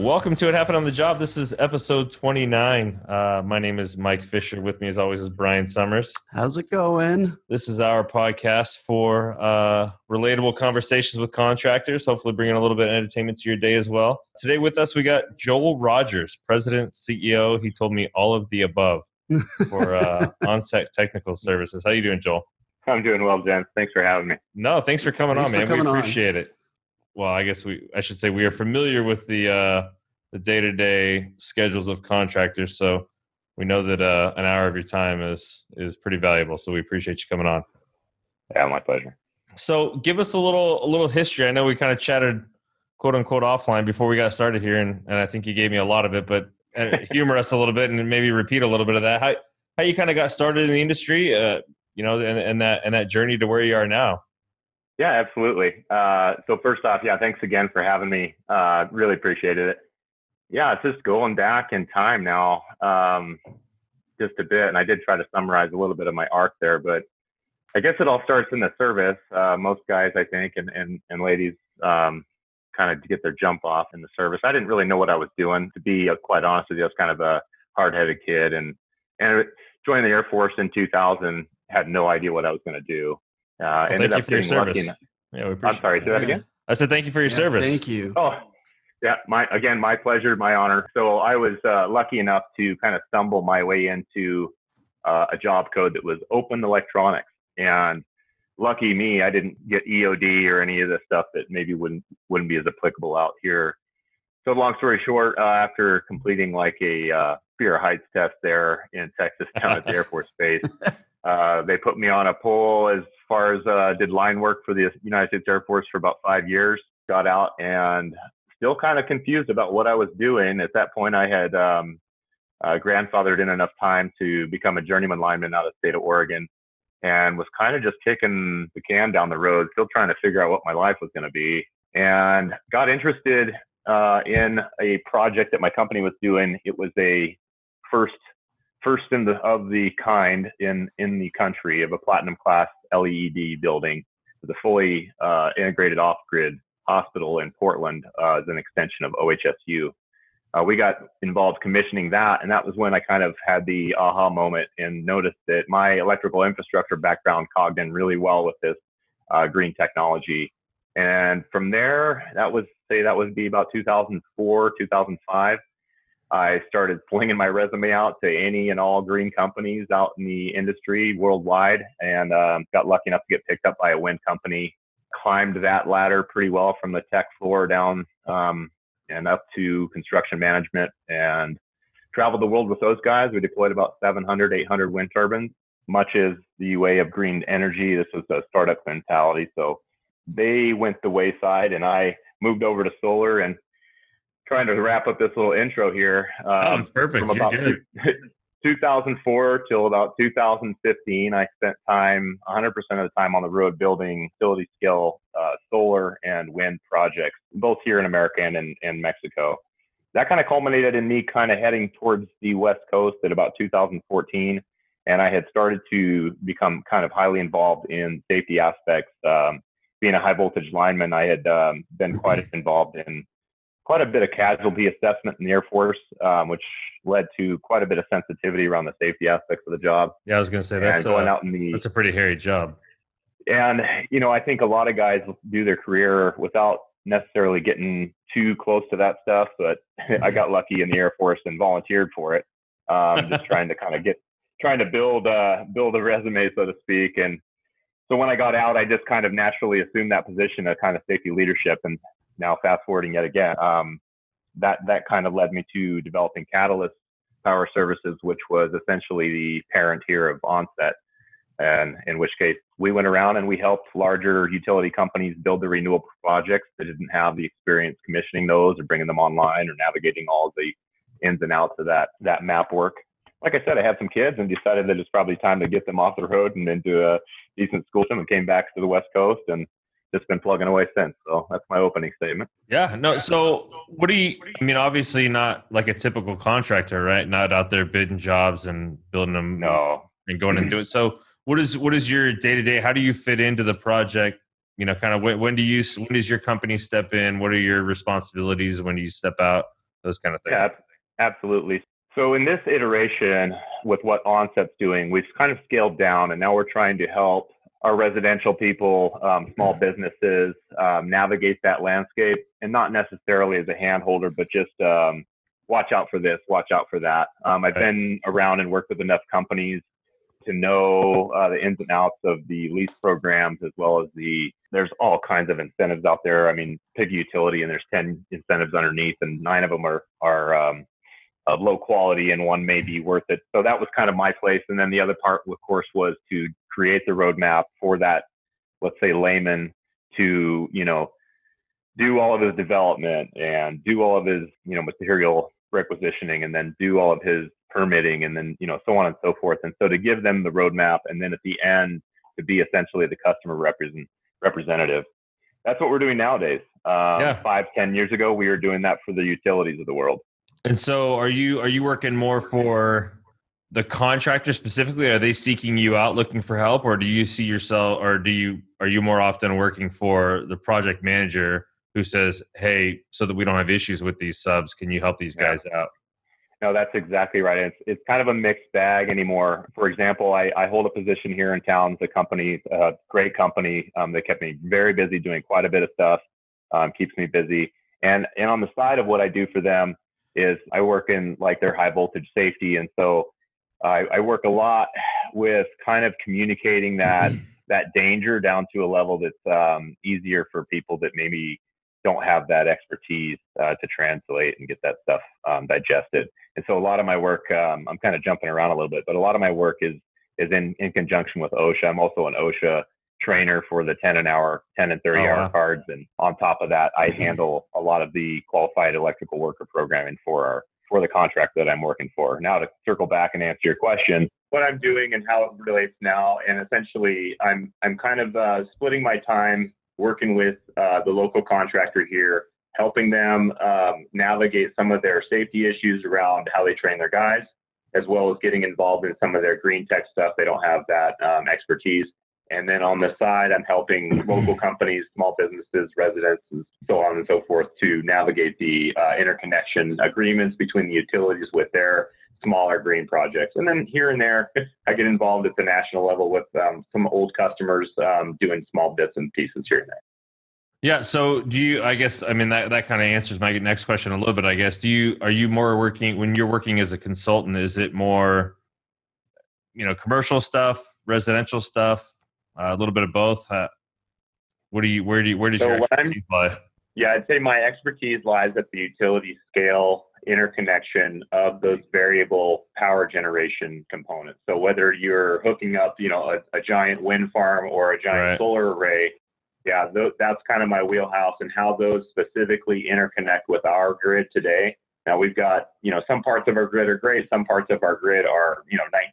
Welcome to It Happened on the Job. This is episode 29. My name is Mike Fisher. With me, as always, is Brian Summers. How's it going? This is our podcast for relatable conversations with contractors, hopefully bringing a little bit of entertainment to your day as well. Today with us, we got Joel Rogers, President, CEO. He told me all of the above for Onset Technical Services. How you doing, Joel? I'm doing well, Jen. Thanks for having me. No, thanks for coming on, man. We appreciate it. Well, I guess I should say we are familiar with the day-to-day schedules of contractors, so we know that an hour of your time is pretty valuable. So we appreciate you coming on. Yeah, my pleasure. So give us a little history. I know we kind of chatted, quote unquote, offline before we got started here, and I think you gave me a lot of it, but humor us a little bit and maybe repeat a little bit of that. How you kind of got started in the industry, and that journey to where you are now. Yeah, absolutely. So first off, thanks again for having me. Really appreciated it. Yeah, it's just going back in time now, just a bit. And I did try to summarize a little bit of my arc there, but I guess it all starts in the service. Most guys, I think, and ladies kind of get their jump off in the service. I didn't really know what I was doing, to be quite honest with you. I was kind of a hard-headed kid, and joined the Air Force in 2000, had no idea what I was going to do. Ended up getting lucky. I'm sorry, say that again? I said thank you for your service. Thank you. Oh, yeah, my pleasure, my honor. So I was lucky enough to kind of stumble my way into a job code that was open electronics. And lucky me, I didn't get EOD or any of the stuff that maybe wouldn't be as applicable out here. So long story short, after completing like a fear of heights test there in Texas down at the Air Force Base, they put me on a pole as far as did line work for the United States Air Force for about 5 years. Got out and still kind of confused about what I was doing. At that point, I had grandfathered in enough time to become a journeyman lineman out of the state of Oregon, and was kind of just kicking the can down the road, still trying to figure out what my life was going to be. And got interested in a project that my company was doing. It was a first of the kind in the country of a platinum class LEED building with a fully integrated off-grid hospital in Portland as an extension of OHSU. We got involved commissioning that, and that was when I kind of had the aha moment and noticed that my electrical infrastructure background cogged in really well with this green technology. And from there, that would be about 2004, 2005. I started slinging my resume out to any and all green companies out in the industry worldwide, and got lucky enough to get picked up by a wind company. Climbed that ladder pretty well from the tech floor down and up to construction management, and traveled the world with those guys. We deployed about 700, 800 wind turbines. Much as the way of green energy, this was a startup mentality. So they went the wayside, and I moved over to solar. And trying to wrap up this little intro here. Perfect. From about 2004 till about 2015, I spent 100% of the time on the road building utility scale solar and wind projects, both here in America and in Mexico. That kind of culminated in me kind of heading towards the West Coast at about 2014. And I had started to become kind of highly involved in safety aspects. Being a high voltage lineman, I had been quite involved in quite a bit of casualty assessment in the Air Force, which led to quite a bit of sensitivity around the safety aspects of the job. Yeah, I was going to say that's a pretty hairy job. And, I think a lot of guys do their career without necessarily getting too close to that stuff. But I got lucky in the Air Force and volunteered for it. Just trying to build a resume, so to speak. And so when I got out, I just kind of naturally assumed that position of kind of safety leadership. And now fast forwarding yet again, that kind of led me to developing Catalyst Power Services, which was essentially the parent here of Onset. And in which case we went around and we helped larger utility companies build the renewable projects that didn't have the experience commissioning those or bringing them online or navigating all the ins and outs of that map work. Like I said, I had some kids and decided that it's probably time to get them off the road and into a decent school system, and came back to the West Coast and just been plugging away since. So that's my opening statement. Yeah, no. So obviously not like a typical contractor, right? Not out there bidding jobs and building them and going and do it. So what is your day-to-day? How do you fit into the project? Kind of when does your company step in? What are your responsibilities? When do you step out? those kind of things. Yeah, absolutely. So in this iteration with what Onset's doing, we've kind of scaled down, and now we're trying to help our residential people, small businesses, navigate that landscape, and not necessarily as a hand holder, but just watch out for this, watch out for that. I've been around and worked with enough companies to know the ins and outs of the lease programs, as well as there's all kinds of incentives out there. I mean, pick a utility and there's 10 incentives underneath, and 9 of them are of low quality, and 1 may be worth it. So that was kind of my place. And then the other part, of course, was to create the roadmap for that, let's say, layman to, do all of his development and do all of his, material requisitioning, and then do all of his permitting, and then, so on and so forth. And so to give them the roadmap, and then at the end to be essentially the customer representative. That's what we're doing nowadays. 5-10 years ago, we were doing that for the utilities of the world. And so are you working more for the contractor specifically? Are they seeking you out looking for help, or do you see yourself, or are you more often working for the project manager who says, hey, so that we don't have issues with these subs, can you help these guys out? No, that's exactly right. It's kind of a mixed bag anymore. For example, I hold a position here in town. The company, great company. They kept me very busy doing quite a bit of stuff, keeps me busy. And on the side of what I do for them is I work in like their high voltage safety. And so I work a lot with kind of communicating that danger down to a level that's easier for people that maybe don't have that expertise to translate and get that stuff digested. And so a lot of my work, I'm kind of jumping around a little bit, but a lot of my work is in conjunction with OSHA. I'm also an OSHA trainer for the 10 and 30-hour cards. And on top of that, I handle a lot of the qualified electrical worker programming for the contract that I'm working for. Now to circle back and answer your question, what I'm doing and how it relates now, and essentially I'm kind of splitting my time working with the local contractor here, helping them navigate some of their safety issues around how they train their guys, as well as getting involved in some of their green tech stuff. They don't have that expertise. And then on the side, I'm helping local companies, small businesses, residents, and so on and so forth to navigate the interconnection agreements between the utilities with their smaller green projects. And then here and there, I get involved at the national level with some old customers doing small bits and pieces here and there. Yeah. So that kind of answers my next question a little bit, I guess. Are you more working, when you're working as a consultant, is it more, commercial stuff, residential stuff, a little bit of both? Where does your expertise lie? Yeah, I'd say my expertise lies at the utility scale interconnection of those variable power generation components. So whether you're hooking up, a giant wind farm or a giant solar array, that's kind of my wheelhouse, and how those specifically interconnect with our grid today. Now we've got, some parts of our grid are great. Some parts of our grid are,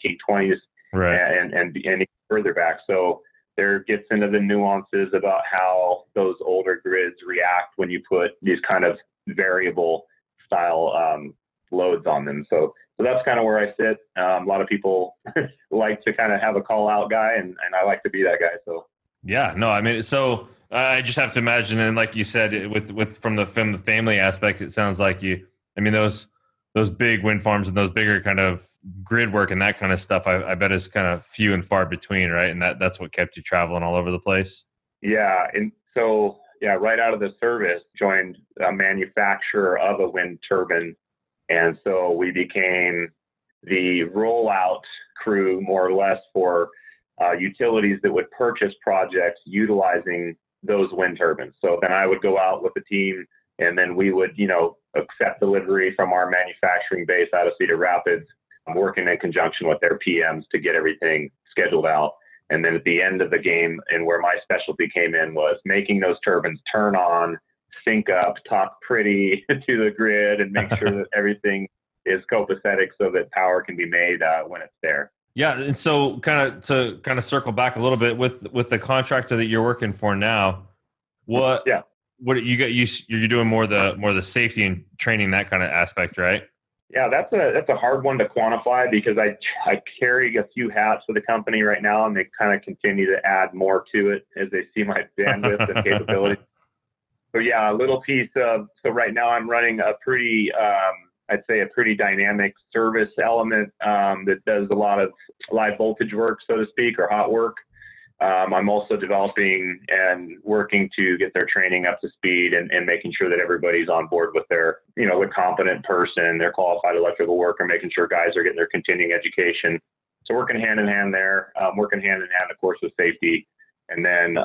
1920s and even further back. So there gets into the nuances about how those older grids react when you put these kind of variable style loads on them. So that's kind of where I sit. A lot of people like to kind of have a call out guy, and I like to be that guy. So yeah, no, I mean, so I just have to imagine, and like you said, with from the family aspect, it sounds like those big wind farms and those bigger kind of grid work and that kind of stuff, I bet is kind of few and far between, right? And that's what kept you traveling all over the place. Yeah, and so right out of the service, joined a manufacturer of a wind turbine, and so we became the rollout crew, more or less, for utilities that would purchase projects utilizing those wind turbines. So then I would go out with the team, and then we would, accept delivery from our manufacturing base out of Cedar Rapids, working in conjunction with their PMs to get everything scheduled out. And then at the end of the game, and where my specialty came in, was making those turbines turn on, sync up, talk pretty to the grid, and make sure that everything is copacetic so that power can be made when it's there. Yeah, and so kind of circle back a little bit with the contractor that you're working for now. What you got? You're doing more the safety and training, that kind of aspect, right? Yeah, that's a hard one to quantify, because I carry a few hats for the company right now, and they kind of continue to add more to it as they see my bandwidth and capability. So yeah, a little piece of, so right now I'm running a pretty, I'd say a pretty dynamic service element that does a lot of live voltage work, so to speak, or hot work. I'm also developing and working to get their training up to speed and making sure that everybody's on board with their, the competent person, their qualified electrical worker, making sure guys are getting their continuing education. So working hand in hand there, working hand in hand, of course, with safety, and then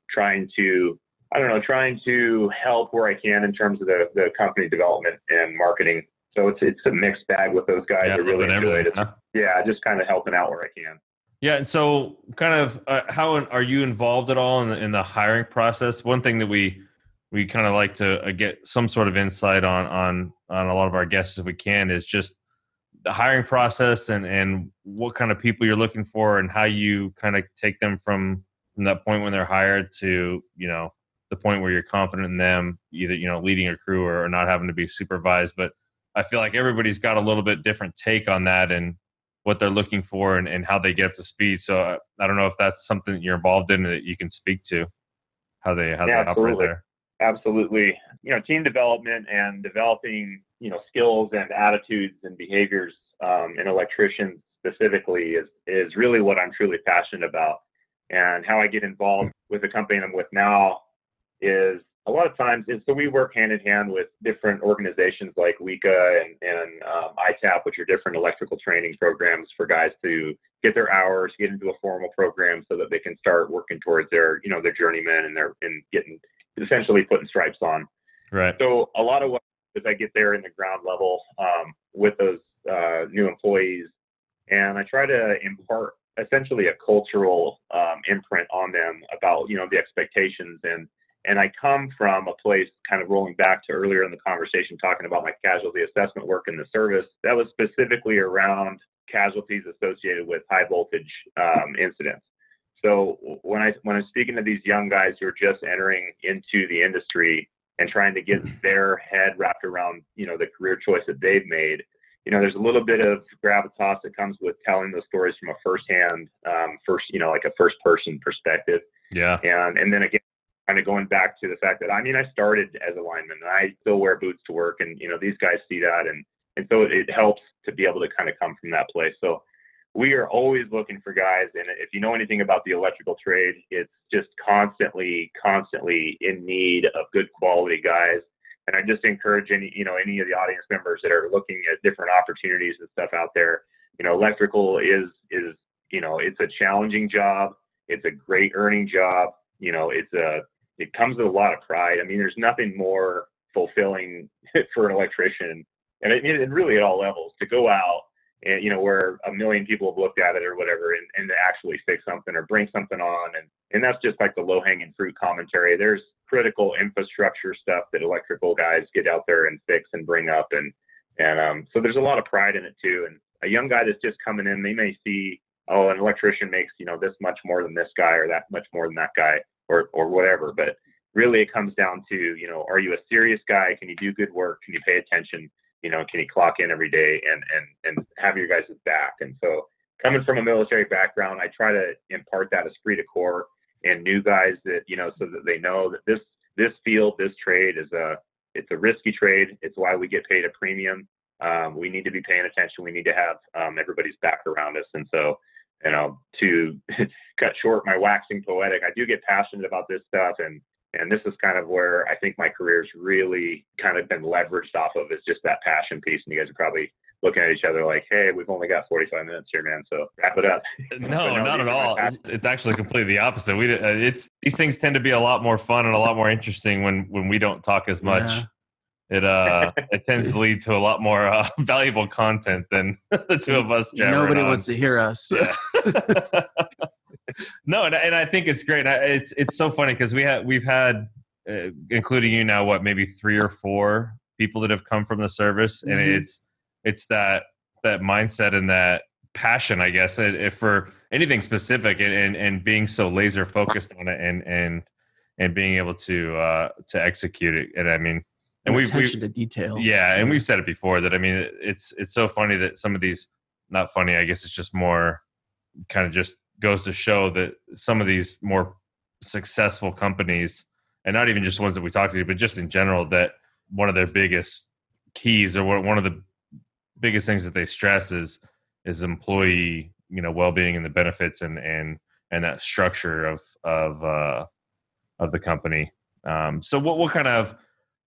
trying to help where I can in terms of the company development and marketing. So it's a mixed bag with those guys. Yeah, I really enjoy it. Huh? Yeah, just kind of helping out where I can. Yeah, and so kind of how are you involved at all in the hiring process? One thing that we kind of like to get some sort of insight on a lot of our guests if we can is just the hiring process and what kind of people you're looking for and how you kind of take them from that point when they're hired to the point where you're confident in them either leading a crew or not having to be supervised. But I feel like everybody's got a little bit different take on that and what they're looking for and how they get up to speed. So I don't know if that's something that you're involved in that you can speak to how they operate there. Absolutely. Team development and developing, skills and attitudes and behaviors in electricians specifically is really what I'm truly passionate about. And how I get involved with the company I'm with now is a lot of times, so we work hand in hand with different organizations like WECA and ITAP, which are different electrical training programs for guys to get their hours, get into a formal program so that they can start working towards their journeyman and getting essentially putting stripes on. Right. So a lot of what is I get there in the ground level with those new employees, and I try to impart essentially a cultural imprint on them about the expectations and I come from a place kind of rolling back to earlier in the conversation talking about my casualty assessment work in the service that was specifically around casualties associated with high voltage incidents. So when I'm speaking to these young guys who are just entering into the industry and trying to get their head wrapped around the career choice that they've made, there's a little bit of gravitas that comes with telling those stories from a firsthand, like a first person perspective. Yeah. And then again, kind of going back to the fact that, I started as a lineman and I still wear boots to work and, these guys see that. And so it helps to be able to kind of come from that place. So we are always looking for guys. And if you know anything about the electrical trade, it's just constantly in need of good quality guys. And I just encourage any of the audience members that are looking at different opportunities and stuff out there, electrical is it's a challenging job. It's a great earning job. It comes with a lot of pride. There's nothing more fulfilling for an electrician, and really at all levels, to go out and, where a million people have looked at it or whatever, and to actually fix something or bring something on. And that's just like the low hanging fruit commentary. There's critical infrastructure stuff that electrical guys get out there and fix and bring up. And so there's a lot of pride in it too. And a young guy that's just coming in, they may see, oh, an electrician makes, this much more than this guy or that much more than that guy or whatever. But really it comes down to, are you a serious guy? Can you do good work? Can you pay attention? Can you clock in every day and have your guys' back? And so coming from a military background, I try to impart that esprit de corps and new guys that, so that they know that this field, this trade it's a risky trade. It's why we get paid a premium. We need to be paying attention. We need to have everybody's back around us. And so, to cut short my waxing poetic, I do get passionate about this stuff. And this is kind of where I think my career's really kind of been leveraged off of, is just that passion piece. And you guys are probably looking at each other like, hey, we've only got 45 minutes here, man. So wrap it up. No, not at all. It's actually completely the opposite. These things tend to be a lot more fun and a lot more interesting when we don't talk as much. Yeah. It tends to lead to a lot more valuable content than the two of us jabbering Nobody on. wants to hear us. Yeah. No, and I think it's great. It's so funny because we've had, including you now, maybe 3 or 4 people that have come from the service, and it's that mindset and that passion, I guess, for anything specific, and being so laser focused on it, and being able to execute it. And and attention to detail. Yeah, and we've said it before that it's so funny that some of these, not funny, I guess it's just more kind of just goes to show that some of these more successful companies and not even just ones that we talked to, but just in general, that one of their biggest keys or one of the biggest things that they stress is employee, well-being and the benefits and that structure of the company. So what kind of,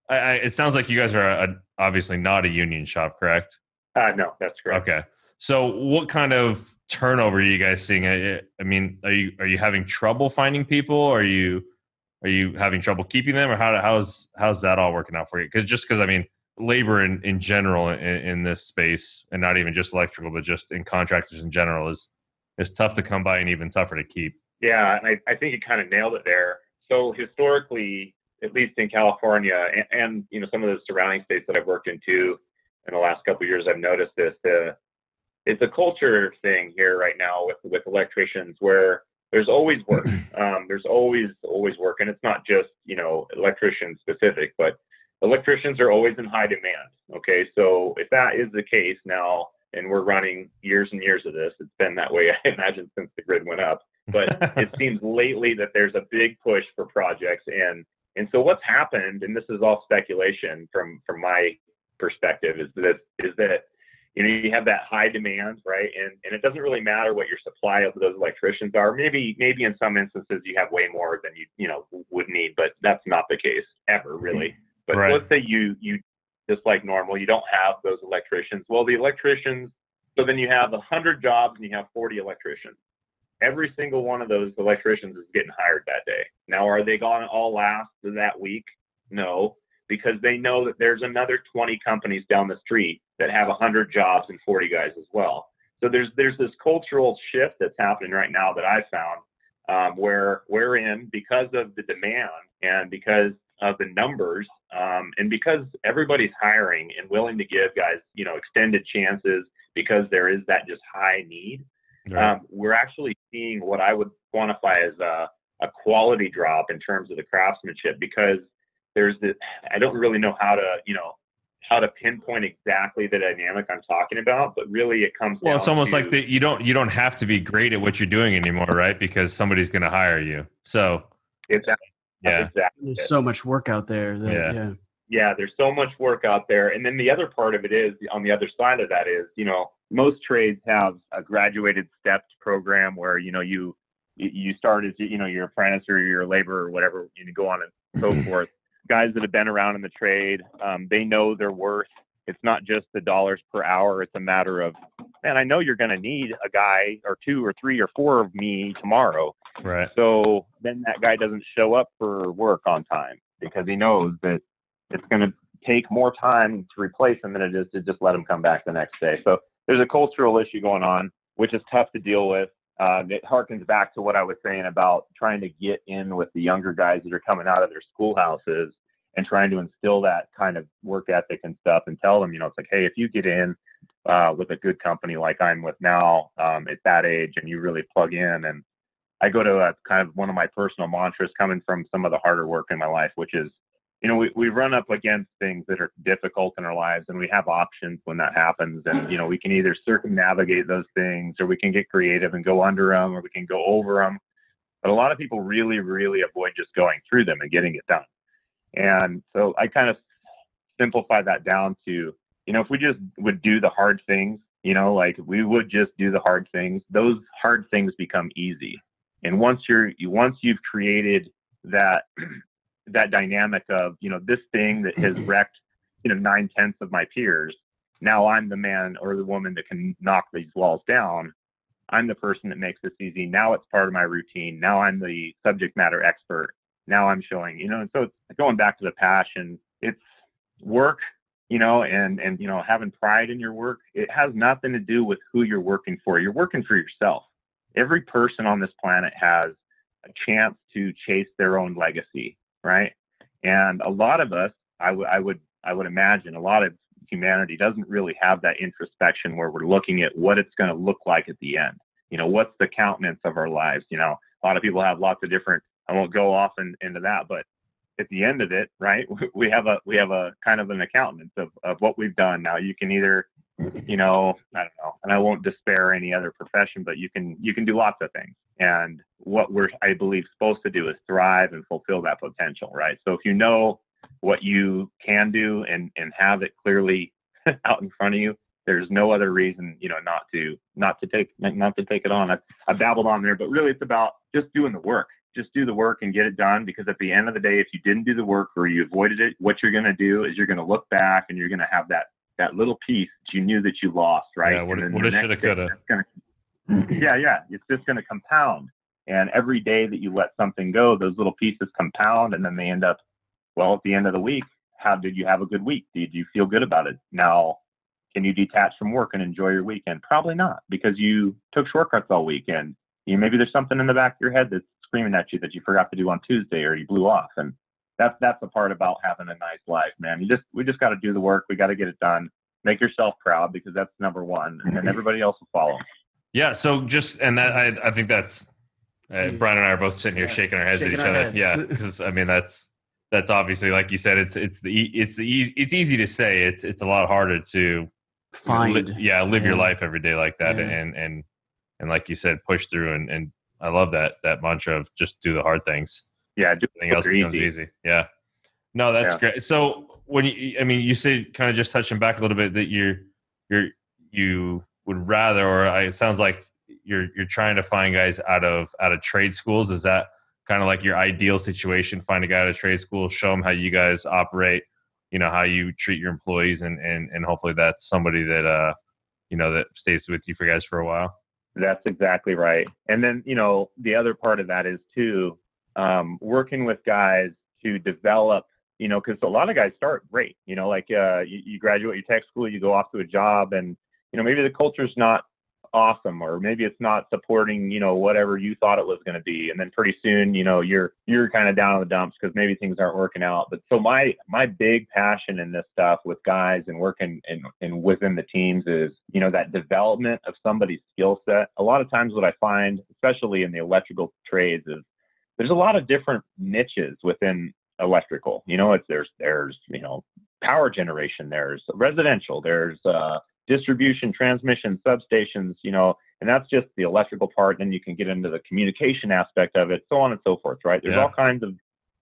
it sounds like you guys are obviously not a union shop, correct? No, that's correct. Okay. So what kind of turnover are you guys seeing? I mean, are you having trouble finding people? Are you having trouble keeping them, or how's that all working out for you? Because I mean, labor in general in this space, and not even just electrical, but just in contractors in general, is tough to come by and even tougher to keep. Yeah, and I think you kind of nailed it there. So historically, at least in California and some of the surrounding states that I've worked in too, in the last couple of years, I've noticed this. It's a culture thing here right now with electricians where there's always work. There's always work, and it's not just electrician specific, but electricians are always in high demand. Okay, so if that is the case now, and we're running years and years of this, it's been that way, I imagine, since the grid went up. But it seems lately that there's a big push for projects, and so what's happened, and this is all speculation from my perspective, is that you have that high demand, right? And it doesn't really matter what your supply of those electricians are. Maybe in some instances you have way more than you would need, but that's not the case ever, really. But Right. Let's say you just like normal, you don't have those electricians. Well, the electricians, so then you have 100 jobs and you have 40 electricians. Every single one of those electricians is getting hired that day. Now, are they going to all last that week? No, because they know that there's another 20 companies down the street that have 100 jobs and 40 guys as well. So there's this cultural shift that's happening right now that I found, wherein because of the demand and because of the numbers, and because everybody's hiring and willing to give guys, extended chances because there is that just high need. Right. We're actually seeing what I would quantify as a quality drop in terms of the craftsmanship, because I don't really know how to pinpoint exactly the dynamic I'm talking about, but really it comes down It's almost to, like that you don't have to be great at what you're doing anymore, right? Because somebody's going to hire you. So exactly. yeah, there's so much work out there that yeah, there's so much work out there. And then the other part of it is, on the other side of that is, most trades have a graduated steps program where, you start as, your apprentice or your laborer or whatever, you go on and so forth. Guys that have been around in the trade, they know their worth. It's not just the dollars per hour. It's a matter of, man, I know you're going to need a guy or two or three or four of me tomorrow. right. So then that guy doesn't show up for work on time because he knows that it's going to take more time to replace him than it is to just let him come back the next day. So there's a cultural issue going on, which is tough to deal with. It harkens back to what I was saying about trying to get in with the younger guys that are coming out of their schoolhouses and trying to instill that kind of work ethic and stuff and tell them, it's like, hey, if you get in with a good company like I'm with now at that age and you really plug in. And I go to a kind of one of my personal mantras coming from some of the harder work in my life, which is, we run up against things that are difficult in our lives, and we have options when that happens. And, we can either circumnavigate those things, or we can get creative and go under them, or we can go over them. But a lot of people really, really avoid just going through them and getting it done. And so I kind of simplify that down to, if we just would do the hard things, like we would just do the hard things, those hard things become easy. And once you've created that dynamic of, this thing that has wrecked, 9/10 of my peers, now I'm the man or the woman that can knock these walls down. I'm the person that makes this easy. Now it's part of my routine. Now I'm the subject matter expert. Now I'm showing, and so it's going back to the passion. It's work, and having pride in your work. It has nothing to do with who you're working for. You're working for yourself. Every person on this planet has a chance to chase their own legacy, right? And a lot of us, I would imagine, a lot of humanity doesn't really have that introspection where we're looking at what it's going to look like at the end. What's the countenance of our lives? A lot of people have lots of different. I won't go off into that, but at the end of it, right, we have a kind of an accountance of what we've done. Now you can either I don't know, and I won't despair any other profession, but you can do lots of things. And what I believe, supposed to do is thrive and fulfill that potential, right? So if you know what you can do and have it clearly out in front of you, there's no other reason, not to take it on. I babbled on there, but really it's about just doing the work. Just do the work and get it done, because at the end of the day, if you didn't do the work or you avoided it, what you're going to do is you're going to look back and you're going to have that little piece that you knew that you lost, right? Yeah, what it shoulda, coulda. Yeah. It's just going to compound. And every day that you let something go, those little pieces compound, and then they end up, well, at the end of the week, how did you have a good week? Did you feel good about it? Now, can you detach from work and enjoy your weekend? Probably not, because you took shortcuts all weekend. Maybe there's something in the back of your head that's screaming at you that you forgot to do on Tuesday, or you blew off. And that's the part about having a nice life, man. We just got to do the work. We got to get it done. Make yourself proud, because that's number one, and then everybody else will follow. Yeah. So I think that's Brian and I are both sitting here shaking our heads at each other. Yeah, because I mean that's obviously, like you said, it's easy to say. It's a lot harder to find. Live your life every day like that, and like you said, push through. And I love that mantra of just do the hard things. Yeah, everything else becomes easy. Yeah. No, that's great. So you say, kind of just touching back a little bit, that you would rather, or it sounds like you're trying to find guys out of trade schools. Is that kind of like your ideal situation? Find a guy out of trade school, show them how you guys operate, how you treat your employees, and hopefully that's somebody that that stays with you for a while. That's exactly right. And then the other part of that is too, working with guys to develop, because a lot of guys start great, you graduate your tech school, you go off to a job, and maybe the culture's not awesome, or maybe it's not supporting whatever you thought it was going to be, and then pretty soon you're kind of down in the dumps because maybe things aren't working out. But so my big passion in this stuff with guys and working and within the teams is that development of somebody's skill set. A lot of times what I find, especially in the electrical trades, is there's a lot of different niches within electrical. There's power generation, there's residential, there's distribution, transmission, substations, and that's just the electrical part. Then you can get into the communication aspect of it, so on and so forth, right? There's all kinds of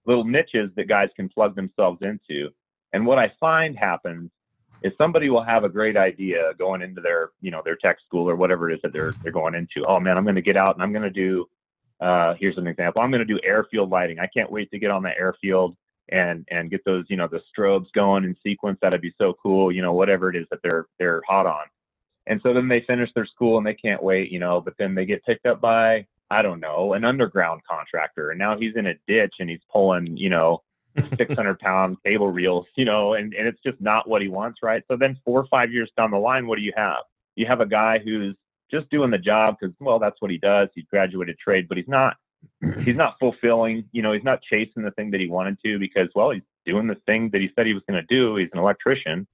little niches that guys can plug themselves into. And what I find happens is somebody will have a great idea going into their, their tech school or whatever it is that they're going into. Oh man, I'm going to get out and I'm going to do, here's an example. I'm going to do airfield lighting. I can't wait to get on the airfield and get those, the strobes going in sequence. That'd be so cool, whatever it is that they're hot on. And so then they finish their school and they can't wait, but then they get picked up by, I don't know, an underground contractor. And now he's in a ditch and he's pulling, 600-pound cable reels, and it's just not what he wants, right? So then 4 or 5 years down the line, what do you have? You have a guy who's just doing the job because, well, that's what he does. He's graduated trade, but he's not fulfilling, he's not chasing the thing that he wanted to, because, well, he's doing the thing that he said he was going to do. He's an electrician.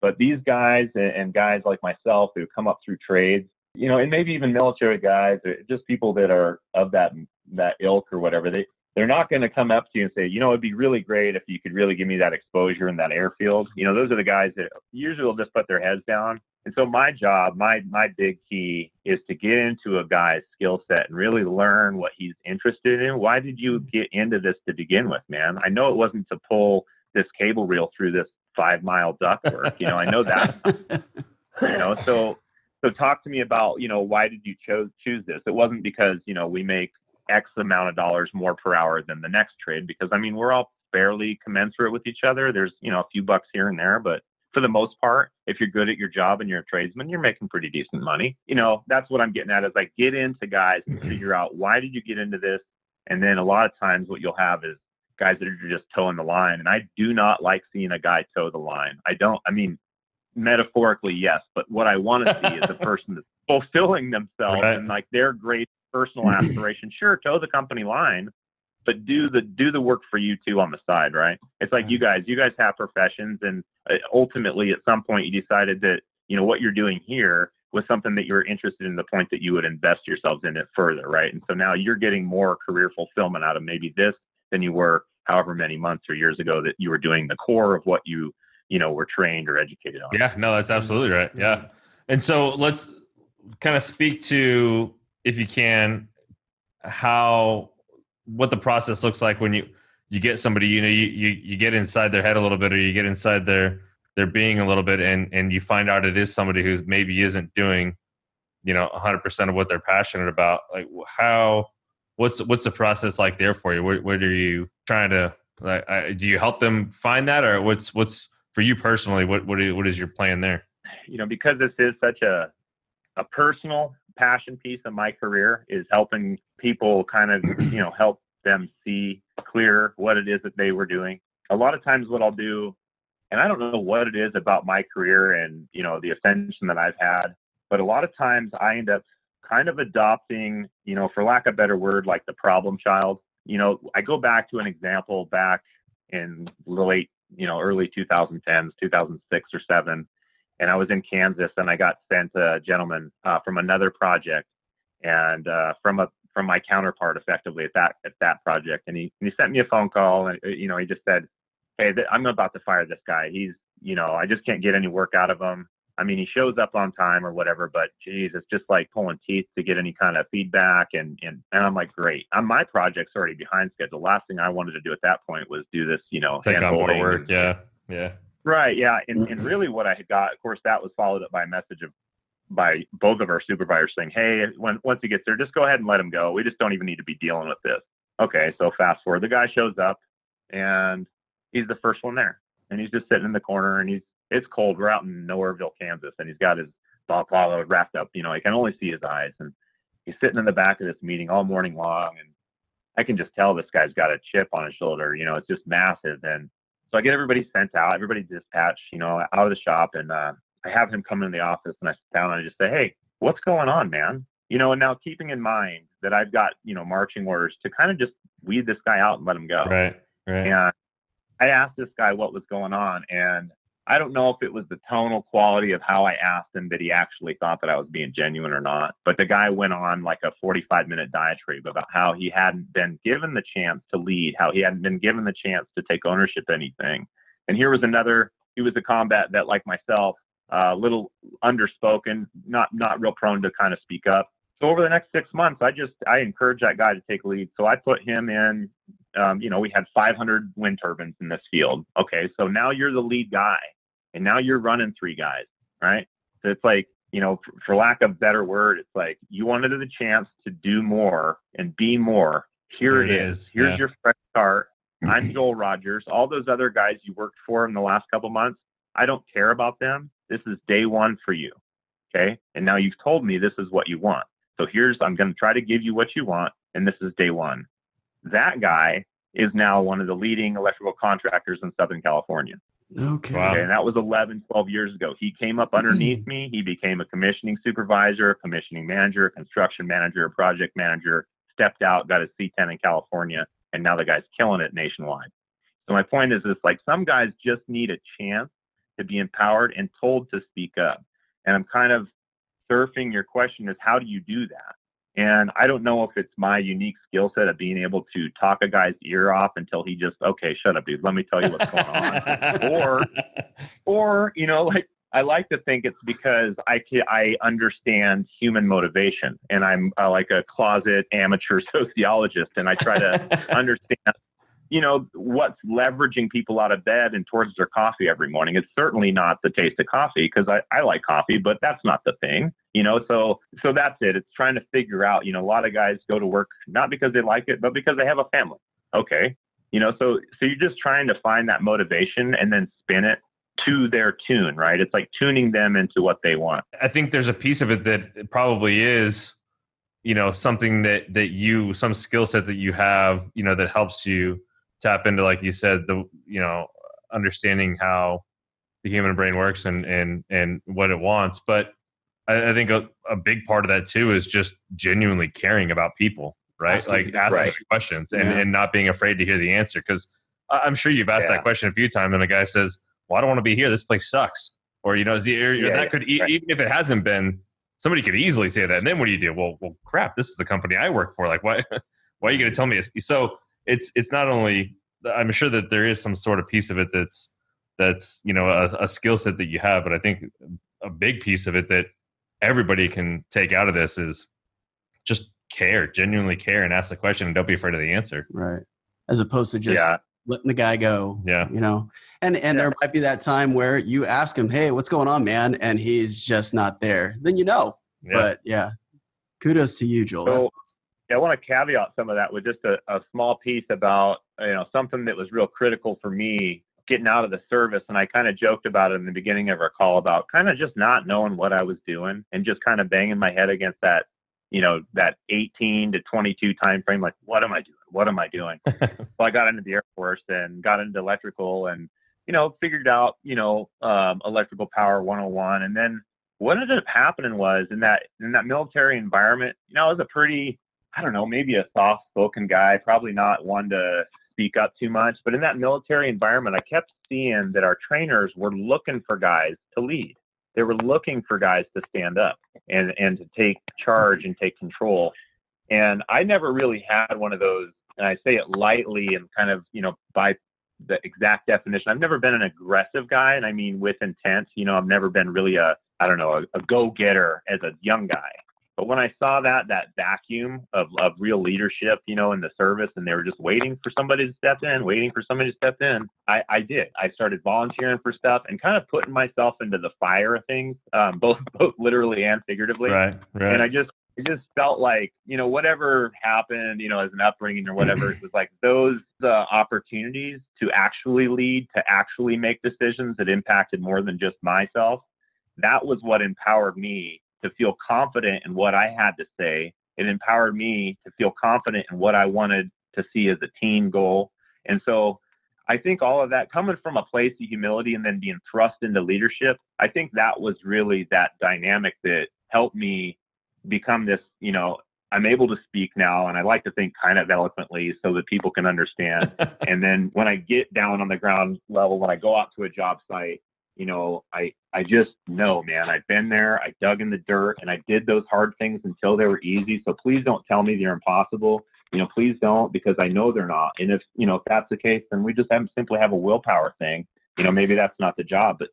But these guys and guys like myself who come up through trades, and maybe even military guys, just people that are of that ilk or whatever, they're not going to come up to you and say, it'd be really great if you could really give me that exposure in that airfield. Those are the guys that usually will just put their heads down. And so my job, my big key is to get into a guy's skill set and really learn what he's interested in. Why did you get into this to begin with, man? I know it wasn't to pull this cable reel through this 5-mile ductwork. I know that. So talk to me about, why did you choose this? It wasn't because, we make X amount of dollars more per hour than the next trade, because we're all fairly commensurate with each other. There's, a few bucks here and there, but for the most part, if you're good at your job and you're a tradesman, you're making pretty decent money. That's what I'm getting at, is like, get into guys and figure out, why did you get into this? And then a lot of times what you'll have is guys that are just towing the line. And I do not like seeing a guy toe the line. Metaphorically, yes, but what I want to see is a person that's fulfilling themselves and like their great personal aspiration. Sure, toe the company line, but do the work for you too on the side, right? It's like you guys have professions, and ultimately at some point you decided that what you're doing here was something that you were interested in, the point that you would invest yourselves in it further, right? And so now you're getting more career fulfillment out of maybe this than you were however many months or years ago that you were doing the core of what you we're trained or educated on. Yeah, no, that's absolutely right. Yeah. And so let's kind of speak to, if you can, what the process looks like when you get somebody, you get inside their head a little bit, or you get inside their being a little bit, and you find out it is somebody who maybe isn't doing 100% of what they're passionate about. Like, what's the process like there for you? What are you trying to, do you help them find that, or what's for you personally, what is your plan there? Because this is such a personal passion piece of my career, is helping people kind of, help them see clear what it is that they were doing. A lot of times what I'll do, and I don't know what it is about my career and, the ascension that I've had, but a lot of times I end up kind of adopting, for lack of a better word, like the problem child. I go back to an example back in the late, early 2010s, 2006 or 7. And I was in Kansas, and I got sent a gentleman from another project, and from my counterpart, effectively at that project. And he sent me a phone call, and he just said, "Hey, I'm about to fire this guy. He's, I just can't get any work out of him. I mean, he shows up on time or whatever, but geez, it's just like pulling teeth to get any kind of feedback." And I'm like, great. My project's already behind schedule. Last thing I wanted to do at that point was do this, take on more work. Yeah. Right. Yeah. And really what I had got, of course, that was followed up by a message by both of our supervisors saying, "Hey, once he gets there, just go ahead and let him go. We just don't even need to be dealing with this." Okay. So fast forward, the guy shows up, and he's the first one there, and he's just sitting in the corner, and it's cold. We're out in Nowhereville, Kansas, and he's got his ball wrapped up. I can only see his eyes, and he's sitting in the back of this meeting all morning long. And I can just tell this guy's got a chip on his shoulder. It's just massive. And so I get everybody sent out, everybody dispatched, out of the shop. And I have him come in the office, and I sit down and I just say, "Hey, what's going on, man?" And now keeping in mind that I've got, marching orders to kind of just weed this guy out and let him go. Right. And I asked this guy what was going on. And I don't know if it was the tonal quality of how I asked him that he actually thought that I was being genuine or not. But the guy went on like a 45-minute diatribe about how he hadn't been given the chance to lead, how he hadn't been given the chance to take ownership of anything. And here was he was a combat vet like myself, a little underspoken, not real prone to kind of speak up. So over the next 6 months, I encouraged that guy to take lead. So I put him in, we had 500 wind turbines in this field. Okay. So now you're the lead guy, and now you're running 3 guys, right? So it's like, for lack of a better word, it's like, you wanted the chance to do more and be more. Here it is. Here's your fresh start. I'm Joel Rogers. All those other guys you worked for in the last couple months, I don't care about them. This is day one for you. Okay. And now you've told me this is what you want. So I'm going to try to give you what you want. And this is day one. That guy is now one of the leading electrical contractors in Southern California. Okay. Wow. Okay, and that was 11, 12 years ago. He came up underneath me. He became a commissioning supervisor, a commissioning manager, a construction manager, a project manager, stepped out, got his C10 in California, and now the guy's killing it nationwide. So my point is like, some guys just need a chance to be empowered and told to speak up. And I'm kind of surfing your question is, how do you do that? And I don't know if it's my unique skill set of being able to talk a guy's ear off until he just, "Okay, shut up, dude. Let me tell you what's going on." or, like, I like to think it's because I understand human motivation, and I'm like a closet amateur sociologist, and I try to understand, what's leveraging people out of bed and towards their coffee every morning. It's certainly not the taste of coffee, because I like coffee, but that's not the thing, so that's it. It's trying to figure out, a lot of guys go to work not because they like it, but because they have a family. Okay. So you're just trying to find that motivation and then spin it to their tune, right? It's like tuning them into what they want. I think there's a piece of it that probably is, something that some skill set that you have, that helps you tap into, like you said, understanding how the human brain works and what it wants. But I think a big part of that too is just genuinely caring about people, right? Asking questions and not being afraid to hear the answer. Because I'm sure you've asked that question a few times, and a guy says, "Well, I don't want to be here. This place sucks." Or, that could, even if it hasn't been, somebody could easily say that. And then what do you do? Well, crap, this is the company I work for. Like, why are you going to tell me? So it's not only, I'm sure that there is some sort of piece of it that's that's, a skill set that you have. But I think a big piece of it that everybody can take out of this is just genuinely care, and ask the question and don't be afraid of the answer. Right. As opposed to just letting the guy go, and there might be that time where you ask him, hey, what's going on, man? And he's just not there. Then but kudos to you, Joel. So, I want to caveat some of that with just a small piece about, something that was real critical for me getting out of the service. And I kind of joked about it in the beginning of our call about kind of just not knowing what I was doing and just kind of banging my head against that, that 18 to 22 time frame. Like, what am I doing? What am I doing? So I got into the Air Force and got into electrical and, figured out, electrical power 101. And then what ended up happening was in that military environment, I was a pretty, I don't know, maybe a soft-spoken guy, probably not one to speak up too much. But in that military environment, I kept seeing that our trainers were looking for guys to lead. They were looking for guys to stand up and to take charge and take control. And I never really had one of those, and I say it lightly and kind of, by the exact definition, I've never been an aggressive guy. And I mean, with intent, I've never been really a go-getter as a young guy. But when I saw that vacuum of real leadership, in the service, and they were just waiting for somebody to step in, I did. I started volunteering for stuff and kind of putting myself into the fire of things, both literally and figuratively. Right. And it just felt like, whatever happened, as an upbringing or whatever, it was like those opportunities to actually lead, to actually make decisions that impacted more than just myself. That was what empowered me to feel confident in what I had to say. It empowered me to feel confident in what I wanted to see as a team goal. And so I think all of that coming from a place of humility and then being thrust into leadership, I think that was really that dynamic that helped me become this, I'm able to speak now, and I like to think kind of eloquently so that people can understand. And then when I get down on the ground level, when I go out to a job site, I just know, man, I've been there, I dug in the dirt, and I did those hard things until they were easy. So please don't tell me they're impossible. Please don't, because I know they're not. And if that's the case, then we just simply have a willpower thing. Maybe that's not the job, but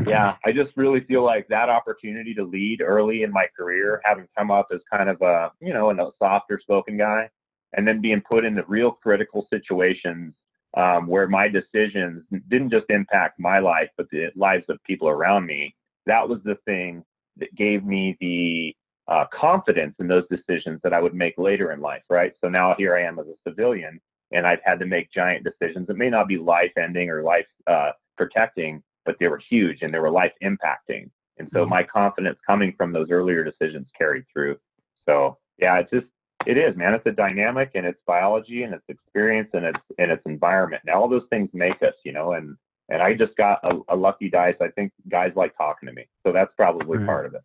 I just really feel like that opportunity to lead early in my career, having come up as kind of a softer spoken guy, and then being put in the real critical situations where my decisions didn't just impact my life, but the lives of people around me. That was the thing that gave me the confidence in those decisions that I would make later in life, right? So now here I am as a civilian, and I've had to make giant decisions that may not be life-ending or life-protecting, but they were huge and they were life-impacting. And so my confidence coming from those earlier decisions carried through. So yeah, it is, man. It's a dynamic, and it's biology, and it's experience, and it's environment. And all those things make us, and I just got a lucky dice. I think guys like talking to me. So that's probably part of it.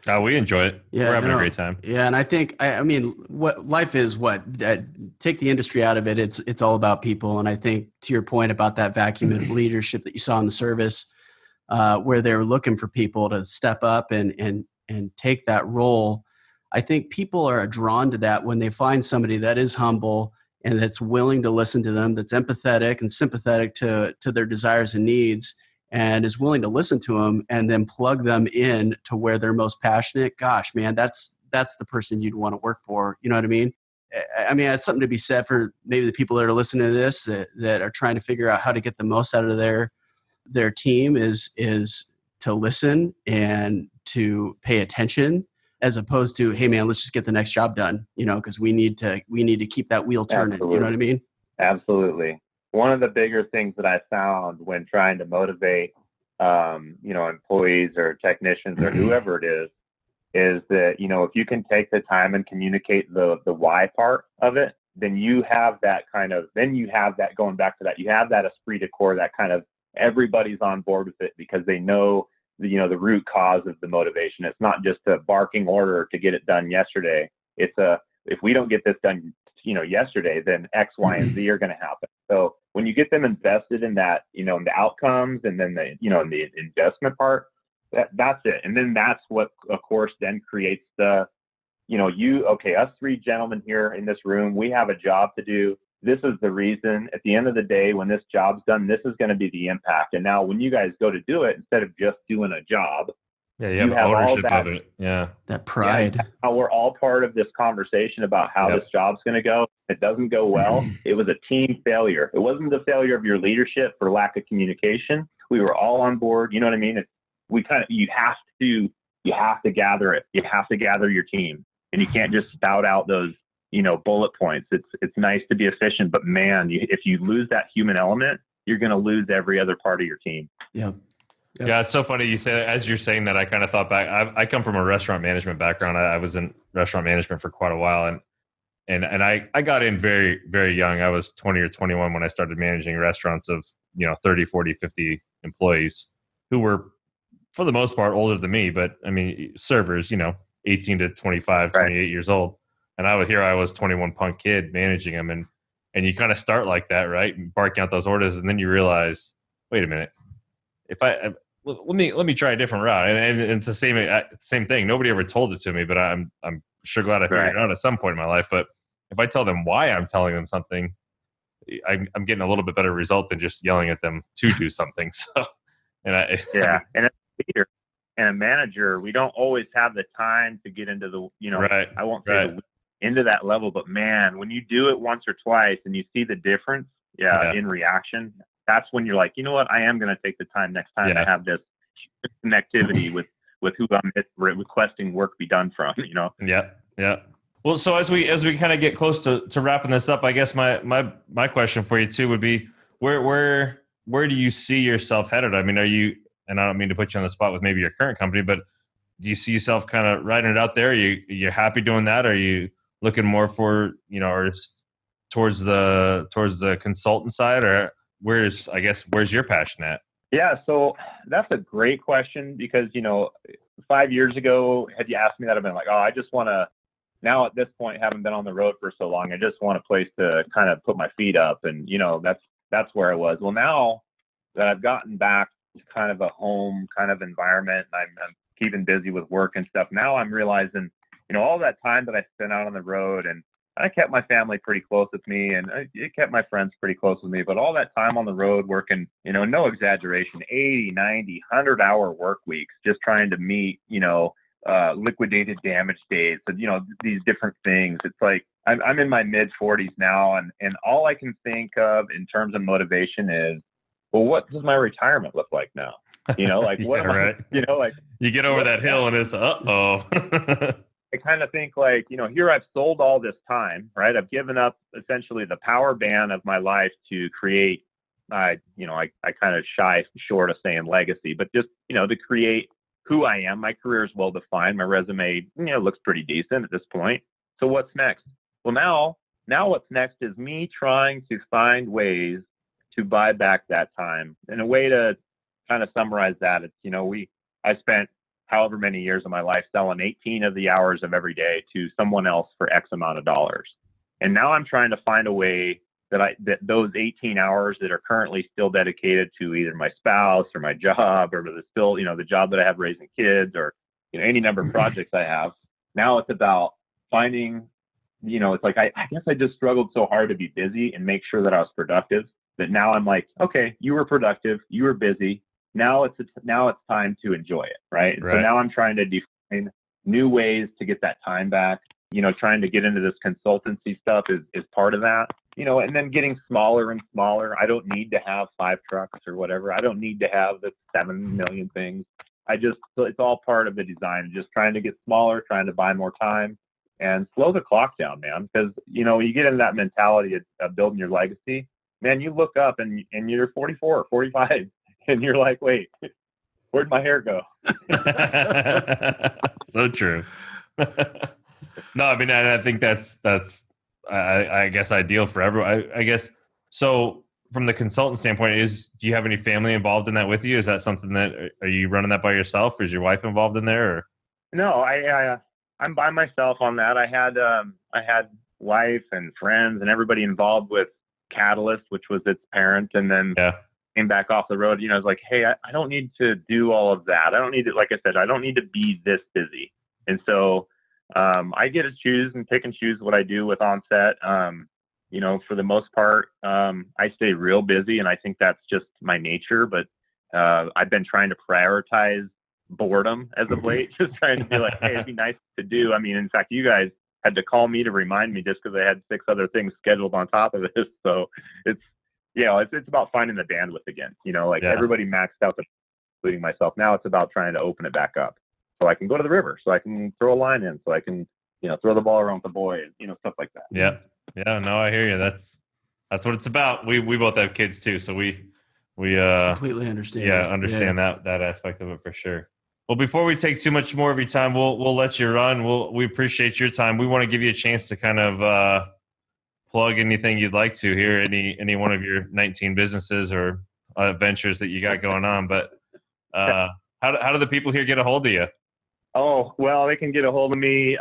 Oh, we enjoy it. Yeah, we're having a great time. Yeah. And I think, I mean, what life is, take the industry out of it. It's all about people. And I think to your point about that vacuum of leadership that you saw in the service, where they were looking for people to step up and take that role. I think people are drawn to that when they find somebody that is humble and that's willing to listen to them, that's empathetic and sympathetic to their desires and needs, and is willing to listen to them and then plug them in to where they're most passionate. Gosh, man, that's the person you'd want to work for. You know what I mean? I mean, it's something to be said for maybe the people that are listening to this that are trying to figure out how to get the most out of their team is to listen and to pay attention, as opposed to, hey man, let's just get the next job done, because we need to keep that wheel turning. Absolutely. You know what I mean? Absolutely. One of the bigger things that I found when trying to motivate, employees or technicians or whoever it is that, if you can take the time and communicate the why part of it, then you have that going back to that, you have that esprit de corps, that kind of everybody's on board with it because they know the root cause of the motivation. It's not just a barking order to get it done yesterday. It's if we don't get this done, yesterday, then X, Y, and Z are going to happen. So when you get them invested in that, in the outcomes and then the investment part, that's it. And then that's what, of course, then creates the, us three gentlemen here in this room, we have a job to do. this is the reason. At the end of the day, when this job's done, this is going to be the impact. And now when you guys go to do it, instead of just doing a job, Yeah, you you have have all ownership that, of it. Yeah. That pride. how we're all part of this conversation about how Yep. this job's going to go. It doesn't go well. It was a team failure. It wasn't the failure of your leadership for lack of communication. We were all on board. You know what I mean? You have to gather it. You have to gather your team, and you can't just spout out those, bullet points. It's nice to be efficient, but man, if you lose that human element, you're going to lose every other part of your team. Yep. Yep. Yeah, it's so funny you say that. As you're saying that, I kind of thought back. I come from a restaurant management background. I was in restaurant management for quite a while, and I got in very, very young. I was 20 or 21 when I started managing restaurants of 30, 40, 50 employees who were, for the most part, older than me. But I mean, servers, 18 to 25, 28 years old. And I was 21 punk kid managing them, and you kind of start like that, right? Barking out those orders, and then you realize, wait a minute, let me try a different route, and it's the same thing. Nobody ever told it to me, but I'm sure glad I figured it out at some point in my life. But if I tell them why I'm telling them something, I'm getting a little bit better result than just yelling at them to do something. So, and as a leader and a manager, we don't always have the time to get into the right. I won't say into that level, but man, when you do it once or twice and you see the difference, in reaction, that's when you're like, you know what, I am going to take the time next time to have this connectivity with who I'm requesting work be done from, Yeah. Well, so as we kind of get close to wrapping this up, I guess my question for you too would be, where do you see yourself headed? I mean, and I don't mean to put you on the spot with maybe your current company, but do you see yourself kind of riding it out there? Are you happy doing that? Are you looking more for, or towards the consultant side, or where's your passion at? Yeah, so that's a great question, because 5 years ago, had you asked me that, I've been like, I just want to. Now at this point, having been on the road for so long, I just want a place to kind of put my feet up, and that's where I was. Well, now that I've gotten back to kind of a home kind of environment, and I'm keeping busy with work and stuff. Now I'm realizing, all that time that I spent out on the road, and I kept my family pretty close with me, and it kept my friends pretty close with me. But all that time on the road working, no exaggeration, 80, 90, 100-hour work weeks, just trying to meet, liquidated damage dates and, these different things. It's like I'm in my mid 40s now, and all I can think of in terms of motivation is, well, what does my retirement look like now? Like what am I, like you get over that hill and it's I kind of think like, here I've sold all this time, right? I've given up essentially the power band of my life to create, I kind of shy short of saying legacy, but just, to create who I am. My career is well defined. My resume, looks pretty decent at this point. So what's next? Well, now what's next is me trying to find ways to buy back that time. And a way to kind of summarize that, it's, I spent however many years of my life selling 18 of the hours of every day to someone else for X amount of dollars. And now I'm trying to find a way that those 18 hours that are currently still dedicated to either my spouse or my job, or the job that I have raising kids, or, any number of projects I have. Now it's about finding, it's like, I guess I just struggled so hard to be busy and make sure that I was productive, that now I'm like, okay, you were productive, you were busy. Now it's time to enjoy it, right? So now I'm trying to define new ways to get that time back. Trying to get into this consultancy stuff is part of that. And then getting smaller and smaller. I don't need to have 5 trucks or whatever. I don't need to have the 7 million things. So it's all part of the design. Just trying to get smaller, trying to buy more time, and slow the clock down, man. Because you get into that mentality of building your legacy. Man, you look up and you're 44 or 45. And you're like, wait, where'd my hair go? So true. No, I mean, I think that's I guess ideal for everyone. I guess so. From the consultant standpoint, do you have any family involved in that with you? Is that something are you running that by yourself? Or is your wife involved in there? Or? No, I'm by myself on that. I had wife and friends and everybody involved with Catalyst, which was its parent, and then came back off the road. I was like, hey, I don't need to do all of that. I don't need to, like I said, I don't need to be this busy. And so I get to choose and pick and choose what I do with Onset. for the most part, I stay real busy, and I think that's just my nature. But I've been trying to prioritize boredom as of late, just trying to be like, hey, it'd be nice to do. I mean, in fact, you guys had to call me to remind me just because I had 6 other things scheduled on top of this. So it's about finding the bandwidth again. Everybody maxed out, including myself. Now it's about trying to open it back up so I can go to the river, so I can throw a line in, so I can throw the ball around with the boys, stuff like that. Yeah, no, I hear you. That's what it's about. We both have kids too, so we completely understand. Yeah, understand that aspect of it for sure. Well, before we take too much more of your time, we'll let you run. We appreciate your time. We want to give you a chance to kind of plug anything you'd like to here, any one of your 19 businesses or ventures that you got going on. But how do the people here get a hold of you? Oh, well, they can get a hold of me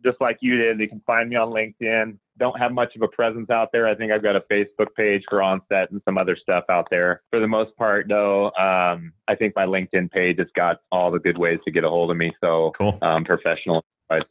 just like you did. They can find me on LinkedIn. Don't have much of a presence out there. I think I've got a Facebook page for Onset and some other stuff out there. For the most part, though, I think my LinkedIn page has got all the good ways to get a hold of me. So cool. Professional.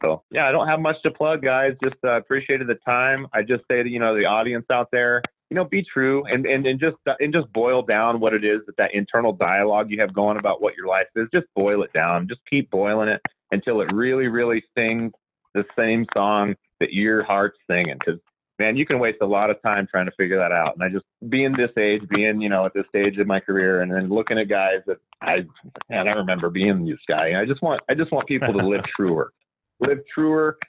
So yeah, I don't have much to plug, guys. Just appreciated the time. I just say to the audience out there, be true and just boil down what it is that internal dialogue you have going about what your life is. Just boil it down. Just keep boiling it until it really, really sings the same song that your heart's singing. Because man, you can waste a lot of time trying to figure that out. And I just being at this stage of my career, and then looking at guys that I remember being this guy. And I just want people to live truer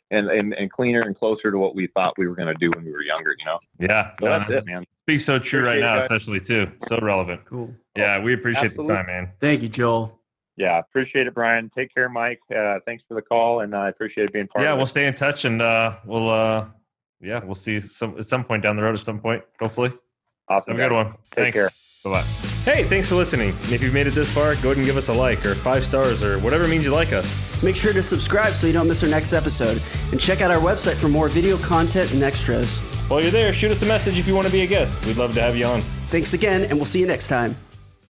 and cleaner and closer to what we thought we were going to do when we were younger, Yeah. So that's it, man. Speaks so true Appreciate right now, it, especially too. So relevant. Cool. Yeah, we appreciate Absolutely. the time, man. Thank you, Joel. Yeah, appreciate it, Brian. Take care, Mike. Thanks for the call, and I appreciate being part of it. Yeah, we'll stay in touch, and we'll see at some point down the road at some point, hopefully. Awesome. Have a good one. Take Thanks. care. Bye-bye. Hey, thanks for listening. And if you've made it this far, go ahead and give us a like or 5 stars or whatever means you like us. Make sure to subscribe so you don't miss our next episode. And check out our website for more video content and extras. While you're there, shoot us a message if you want to be a guest. We'd love to have you on. Thanks again, and we'll see you next time.